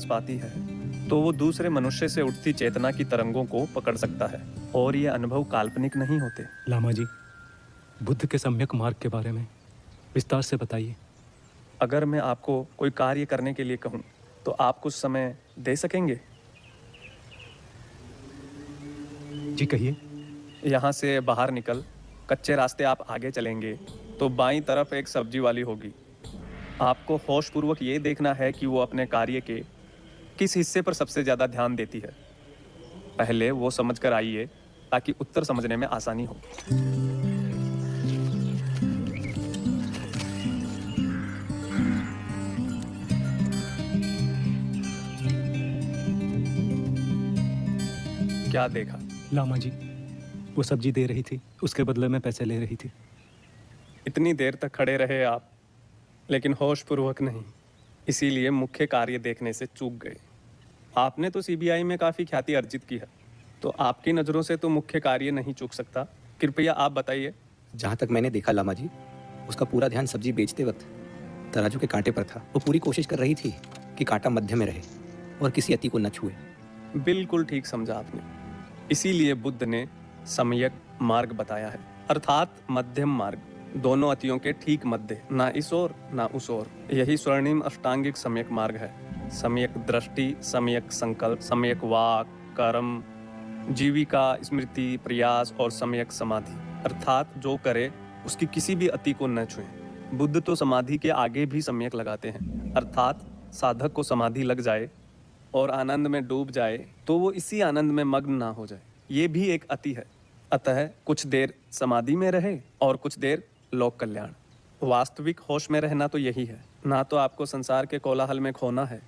पाती है तो वो दूसरे मनुष्य से उठती चेतना की तरंगों को पकड़ सकता है, और ये अनुभव काल्पनिक नहीं होते। लामा जी, बुद्ध के सम्यक मार्ग के बारे में विस्तार से बताइए। अगर मैं आपको कोई कार्य करने के लिए कहूँ तो आप कुछ समय दे सकेंगे? जी कहिए। यहाँ से बाहर निकल कच्चे रास्ते आप आगे चलेंगे तो बाईं तरफ एक सब्जी वाली होगी। आपको होशपूर्वक ये देखना है कि वो अपने कार्य के किस हिस्से पर सबसे ज़्यादा ध्यान देती है। पहले वो समझ कर आइए ताकि उत्तर समझने में आसानी हो। क्या देखा? लामा जी, वो सब्जी दे रही थी, उसके बदले में पैसे ले रही थी। इतनी देर तक खड़े रहे आप, लेकिन होशपूर्वक नहीं, इसीलिए मुख्य कार्य देखने से चूक गए। आपने तो सीबीआई में काफ़ी ख्याति अर्जित की है, तो आपकी नज़रों से तो मुख्य कार्य नहीं चूक सकता। कृपया आप बताइए। जहाँ तक मैंने देखा लामा जी, उसका पूरा ध्यान सब्जी बेचते वक्त तराजू के कांटे पर था। वो पूरी कोशिश कर रही थी कि कांटा मध्य में रहे और किसी अति को न छुए। बिल्कुल ठीक समझा आपने। इसीलिए बुद्ध ने सम्यक मार्ग बताया है, अर्थात मध्यम मार्ग, दोनों अतियों के ठीक मध्य, ना इस ओर ना उस ओर। यही स्वर्णिम अष्टांगिक सम्यक मार्ग है। सम्यक दृष्टि, सम्यक संकल्प, सम्यक वाक, कर्म, जीविका, स्मृति, प्रयास और सम्यक समाधि, अर्थात जो करे उसकी किसी भी अति को न छुए। बुद्ध तो समाधि के आगे भी सम्यक लगाते हैं, अर्थात साधक को समाधि लग जाए और आनंद में डूब जाए तो वो इसी आनंद में मग्न ना हो जाए, ये भी एक अति है। अतः कुछ देर समाधि में रहे और कुछ देर लोक कल्याण। वास्तविक होश में रहना तो यही है, ना तो आपको संसार के कोलाहल में खोना है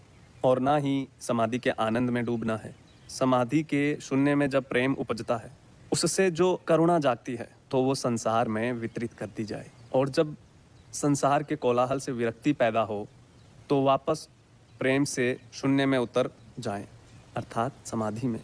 और ना ही समाधि के आनंद में डूबना है। समाधि के शून्य में जब प्रेम उपजता है, उससे जो करुणा जागती है तो वो संसार में वितरित कर दी जाए, और जब संसार के कोलाहल से विरक्ति पैदा हो तो वापस प्रेम से शून्य में उतर जाएं, अर्थात समाधि में।